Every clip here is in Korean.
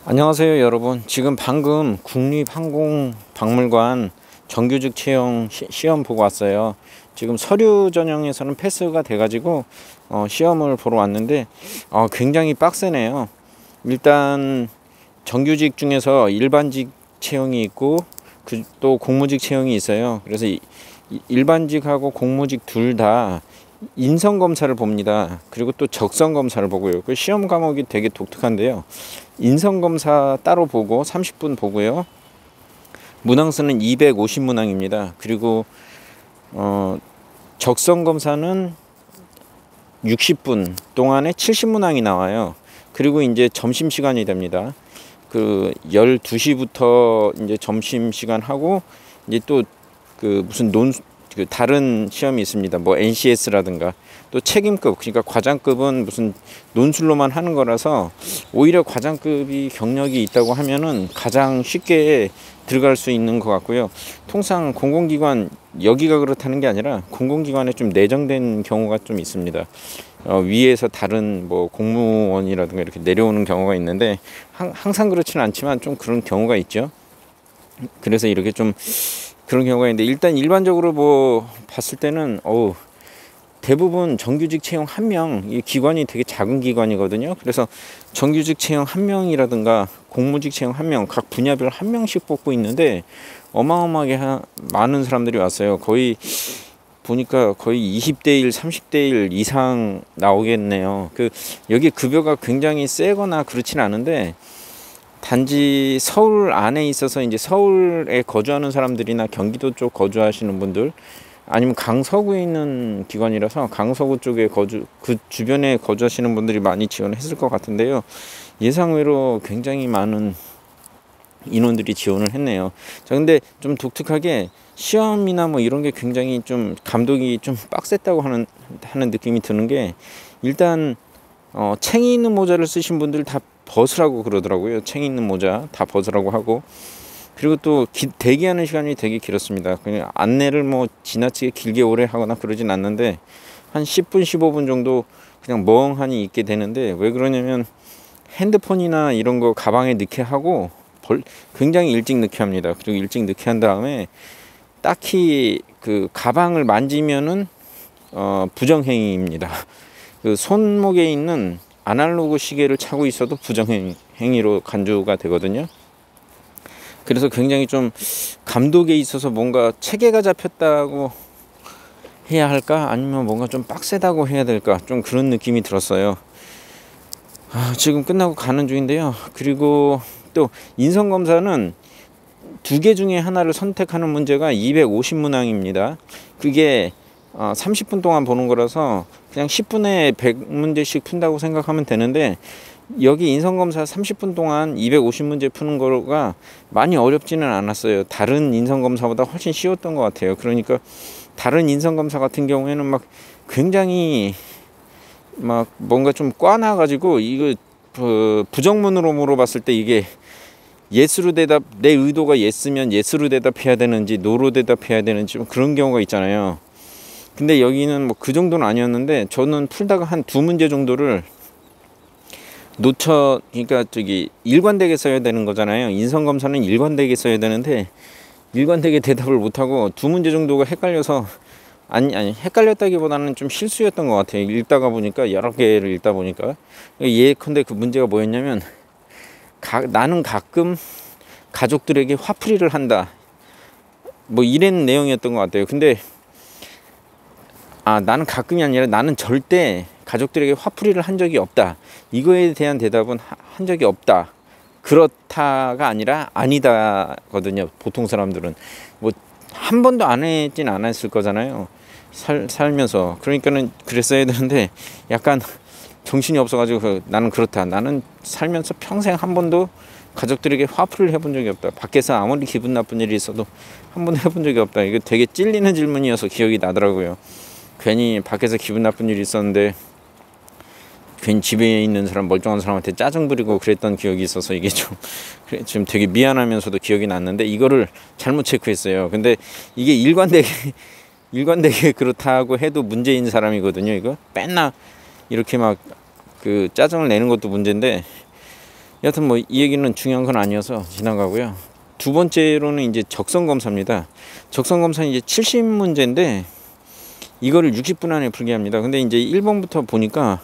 안녕하세요 여러분. 지금 방금 국립항공박물관 정규직 채용 시험 보고 왔어요. 지금 서류 전형에서는 패스가 돼가지고 시험을 보러 왔는데 굉장히 빡세네요. 일단 정규직 중에서 일반직 채용이 있고 또 공무직 채용이 있어요. 그래서 일반직하고 공무직 둘 다 인성검사를 봅니다. 그리고 또 적성검사를 보고요. 그 시험 과목이 되게 독특한데요. 인성검사 따로 보고 30분 보고요. 문항수는 250문항입니다. 그리고 적성검사는 60분 동안에 70문항이 나와요. 그리고 이제 점심시간이 됩니다. 그 12시부터 이제 점심시간 하고 이제 또 그 무슨 다른 시험이 있습니다. 뭐 NCS라든가 또 책임급, 그러니까 과장급은 무슨 논술로만 하는 거라서 오히려 과장급이 경력이 있다고 하면은 가장 쉽게 들어갈 수 있는 것 같고요. 통상 공공기관, 여기가 그렇다는 게 아니라 공공기관에 좀 내정된 경우가 좀 있습니다. 위에서 다른 뭐 공무원이라든가 이렇게 내려오는 경우가 있는데 항상 그렇지는 않지만 좀 그런 경우가 있죠. 그래서 이렇게 좀 그런 경우가 있는데, 일단 일반적으로 뭐 봤을 때는 대부분 정규직 채용 1명, 이 기관이 되게 작은 기관이거든요. 그래서 정규직 채용 1명이라든가 공무직 채용 1명, 각 분야별 1명씩 뽑고 있는데 어마어마하게 많은 사람들이 왔어요. 거의 보니까 거의 20대 1, 30대 1 이상 나오겠네요. 여기 급여가 굉장히 세거나 그렇진 않은데, 단지 서울 안에 있어서 이제 서울에 거주하는 사람들이나 경기도 쪽 거주하시는 분들, 아니면 강서구에 있는 기관이라서 강서구 쪽에 그 주변에 거주하시는 분들이 많이 지원했을 것 같은데요. 예상외로 굉장히 많은 인원들이 지원을 했네요. 자, 근데 좀 독특하게 시험이나 뭐 이런 게 굉장히 좀 감독이 좀 빡셌다고 하는 느낌이 드는 게, 일단 챙이 있는 모자를 쓰신 분들 다 벗으라고 그러더라고요. 챙이 있는 모자 다 벗으라고 하고, 그리고 또 대기하는 시간이 되게 길었습니다. 그냥 안내를 뭐 지나치게 길게 오래 하거나 그러진 않는데 한 10분 15분 정도 그냥 멍하니 있게 되는데, 왜 그러냐면 핸드폰이나 이런 거 가방에 넣게 하고 굉장히 일찍 넣게 합니다. 그리고 일찍 넣게 한 다음에 딱히 그 가방을 만지면은 부정행위입니다. 그 손목에 있는 아날로그 시계를 차고 있어도 부정행위로 간주가 되거든요. 그래서 굉장히 좀 감독에 있어서 뭔가 체계가 잡혔다고 해야 할까, 아니면 뭔가 좀 빡세다고 해야 될까, 좀 그런 느낌이 들었어요. 지금 끝나고 가는 중인데요. 그리고 또 인성검사는 2개 중에 하나를 선택하는 문제가 250문항입니다. 그게 30분 동안 보는 거라서 그냥 10분에 100문제씩 푼다고 생각하면 되는데, 여기 인성검사 30분 동안 250문제 푸는 거가 많이 어렵지는 않았어요. 다른 인성검사보다 훨씬 쉬웠던 것 같아요. 그러니까 다른 인성검사 같은 경우에는 막 굉장히 막 뭔가 좀 꽈나가지고, 이거 부정문으로 물어봤을 때 이게 예스로 대답, 내 의도가 예스면 예스로 대답해야 되는지 노로 대답해야 되는지 좀 그런 경우가 있잖아요. 근데 여기는 뭐 그 정도는 아니었는데, 저는 풀다가 한 2문제 정도를 그러니까 일관되게 써야 되는 거잖아요. 인성검사는 일관되게 써야 되는데 일관되게 대답을 못하고 2문제 정도가 헷갈려서, 아니 헷갈렸다기보다는 좀 실수였던 것 같아요. 읽다가 보니까, 여러 개를 읽다 보니까. 예컨대 그 문제가 뭐였냐면, 나는 가끔 가족들에게 화풀이를 한다, 뭐 이런 내용이었던 것 같아요. 근데 나는 가끔이 아니라 나는 절대 가족들에게 화풀이를 한 적이 없다, 이거에 대한 대답은 한 적이 없다, 그렇다가 아니라 아니다거든요. 보통 사람들은 뭐 한 번도 안 했진 않았을 거잖아요, 살면서. 그러니까는 그랬어야 되는데 약간 정신이 없어가지고 나는 그렇다, 나는 살면서 평생 한 번도 가족들에게 화풀이를 해본 적이 없다, 밖에서 아무리 기분 나쁜 일이 있어도 한 번도 해본 적이 없다. 이거 되게 찔리는 질문이어서 기억이 나더라고요. 괜히 밖에서 기분 나쁜 일이 있었는데 괜히 집에 있는 사람, 멀쩡한 사람한테 짜증 부리고 그랬던 기억이 있어서 이게 지금 되게 미안하면서도 기억이 났는데, 이거를 잘못 체크했어요. 근데 이게 일관되게 그렇다고 해도 문제인 사람이거든요. 이거 맨날 이렇게 막 그 짜증을 내는 것도 문제인데, 여하튼 뭐 이 얘기는 중요한 건 아니어서 지나가고요. 두 번째로는 이제 적성 검사입니다. 적성 검사는 이제 70문제인데 이거를 60분 안에 풀게 합니다. 근데 이제 1번부터 보니까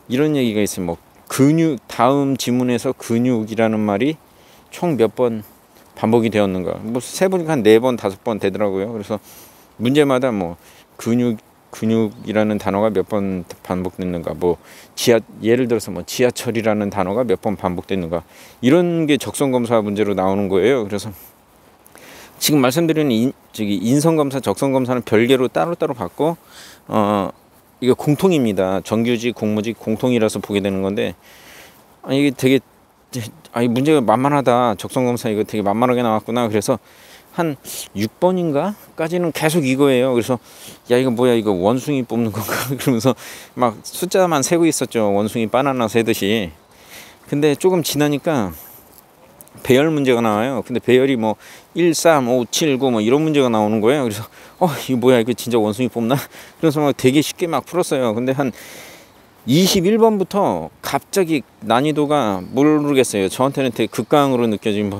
이런 얘기가 있어요. 뭐 근육, 다음 지문에서 근육이라는 말이 총 몇 번 반복이 되었는가. 뭐 세보니까 한 4번, 5번 되더라고요. 그래서 문제마다 뭐 근육이라는 단어가 몇 번 반복됐는가, 뭐 예를 들어서 뭐 지하철이라는 단어가 몇 번 반복됐는가, 이런 게 적성 검사 문제로 나오는 거예요. 그래서 지금 말씀드리는 인성 검사, 적성 검사는 별개로 따로따로 받고, 이거 공통입니다. 정규직, 공무직 공통이라서 보게 되는 건데, 이게 되게 문제가 만만하다. 적성 검사 이거 되게 만만하게 나왔구나. 그래서 한 6번인가 까지는 계속 이거예요. 그래서 야, 이거 뭐야, 이거 원숭이 뽑는 건가 그러면서 막 숫자만 세고 있었죠. 원숭이 바나나 세듯이. 근데 조금 지나니까 배열 문제가 나와요. 근데 배열이 뭐 1, 3, 5, 7, 9 뭐 이런 문제가 나오는 거예요. 그래서 이거 뭐야, 이거 진짜 원숭이 뽑나? 그래서 막 되게 쉽게 막 풀었어요. 근데 한 21번부터 갑자기 난이도가 모르겠어요. 저한테는 되게 극강으로 느껴진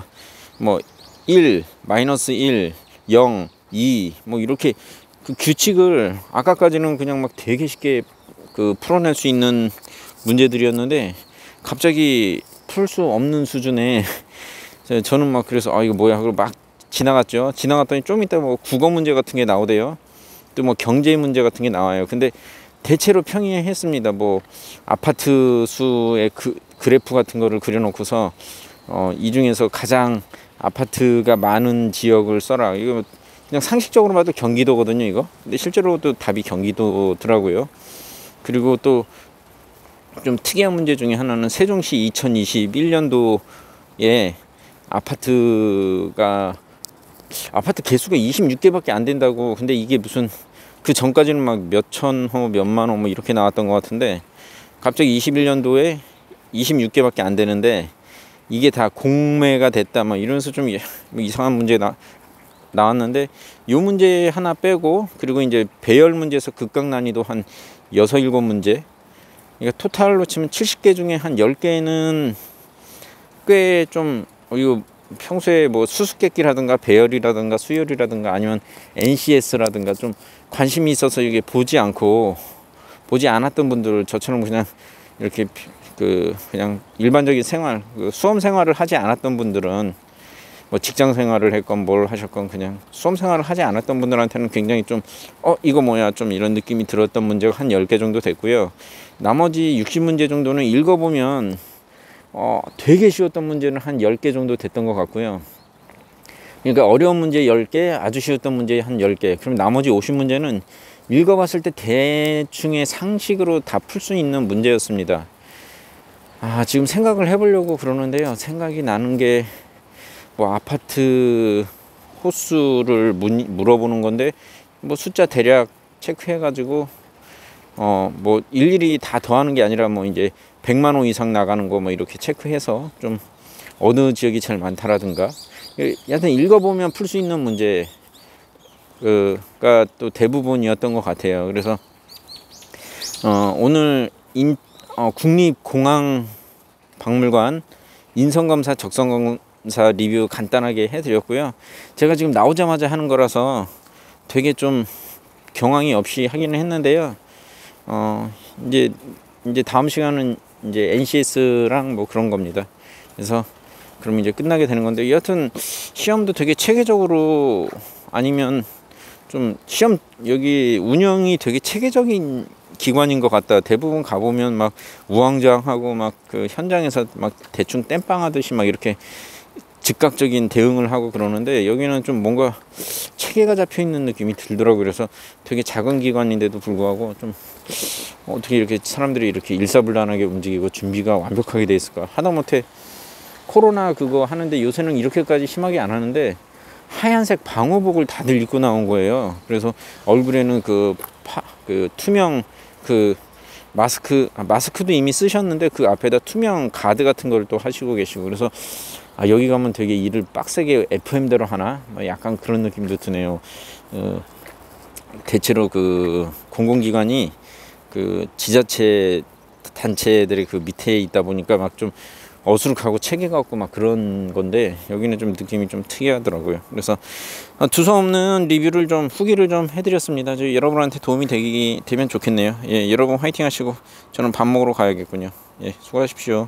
뭐 1, 마이너스 1, 0, 2 뭐 이렇게 그 규칙을 아까까지는 그냥 막 되게 쉽게 그 풀어낼 수 있는 문제들이었는데 갑자기 풀 수 없는 수준에 저는 막 그래서 이거 뭐야 하고 막 지나갔죠. 지나갔더니 좀 이따 뭐 국어 문제 같은 게 나오대요. 또 뭐 경제 문제 같은 게 나와요. 근데 대체로 평이했습니다. 뭐 아파트 수의 그래프 같은 거를 그려놓고서 이 중에서 가장 아파트가 많은 지역을 써라. 이거 그냥 상식적으로 봐도 경기도거든요, 이거. 근데 실제로도 답이 경기도더라고요. 그리고 또 좀 특이한 문제 중에 하나는 세종시 2021년도에 아파트 개수가 26개밖에 안 된다고. 근데 이게 무슨 그 전까지는 막 몇천 호, 몇만 호 뭐 이렇게 나왔던 것 같은데 갑자기 21년도에 26개밖에 안 되는데 이게 다 공매가 됐다 막 이러면서 좀 이상한 문제가 나왔는데, 이 문제 하나 빼고 그리고 이제 배열 문제에서 극강 난이도 한 6, 7문제, 그러니까 토탈로 치면 70개 중에 한 10개는 꽤 좀 이거 평소에 뭐 수수께끼라든가 배열이라든가 수열이라든가 아니면 NCS라든가 좀 관심이 있어서 이게 보지 않았던 분들, 저처럼 그냥 이렇게 그냥 일반적인 생활, 수험 생활을 하지 않았던 분들은 뭐 직장 생활을 했건 뭘 하셨건 그냥 수험 생활을 하지 않았던 분들한테는 굉장히 좀 이거 뭐야 좀 이런 느낌이 들었던 문제가 한 10개 정도 됐고요. 나머지 60문제 정도는 읽어보면 되게 쉬웠던 문제는 한 10개 정도 됐던 것 같고요. 그러니까 어려운 문제 10개, 아주 쉬웠던 문제 한 10개. 그럼 나머지 50문제는 읽어봤을 때 대충의 상식으로 다 풀 수 있는 문제였습니다. 지금 생각을 해보려고 그러는데요. 생각이 나는 게 뭐 아파트 호수를 물어보는 건데 뭐 숫자 대략 체크해가지고 뭐 일일이 다 더하는 게 아니라 뭐 이제 100만 호 이상 나가는 거 뭐 이렇게 체크해서 좀 어느 지역이 제일 많다라든가, 여하튼 읽어보면 풀 수 있는 문제가 또 대부분이었던 것 같아요. 그래서 오늘 국립공항박물관 인성검사, 적성검사 리뷰 간단하게 해드렸고요. 제가 지금 나오자마자 하는 거라서 되게 좀 경황이 없이 하기는 했는데요. 이제 다음 시간은 이제 NCS랑 뭐 그런 겁니다. 그래서 그럼 이제 끝나게 되는 건데, 여하튼 시험도 되게 체계적으로, 아니면 좀 시험 여기 운영이 되게 체계적인 기관인 것 같다. 대부분 가보면 막 우왕좌왕하고 막 그 현장에서 막 대충 땜빵하듯이 막 이렇게 즉각적인 대응을 하고 그러는데, 여기는 좀 뭔가 체계가 잡혀 있는 느낌이 들더라고요. 그래서 되게 작은 기관인데도 불구하고 좀 어떻게 이렇게 사람들이 이렇게 일사불란하게 움직이고 준비가 완벽하게 돼 있을까. 하다못해 코로나 그거 하는데 요새는 이렇게까지 심하게 안 하는데 하얀색 방호복을 다들 입고 나온 거예요. 그래서 얼굴에는 그 투명 마스크도 이미 쓰셨는데 그 앞에다 투명 가드 같은 걸 또 하시고 계시고, 그래서 여기 가면 되게 일을 빡세게 FM대로 하나 약간 그런 느낌도 드네요. 대체로 그 공공기관이 그 지자체 단체들이 그 밑에 있다 보니까 막 좀 어수룩하고 체계가 없고 막 그런 건데, 여기는 좀 느낌이 좀 특이하더라고요. 그래서 두서없는 리뷰를 좀 후기를 좀 해드렸습니다. 여러분한테 도움이 되면 좋겠네요. 예, 여러분 화이팅 하시고 저는 밥 먹으러 가야겠군요. 예, 수고하십시오.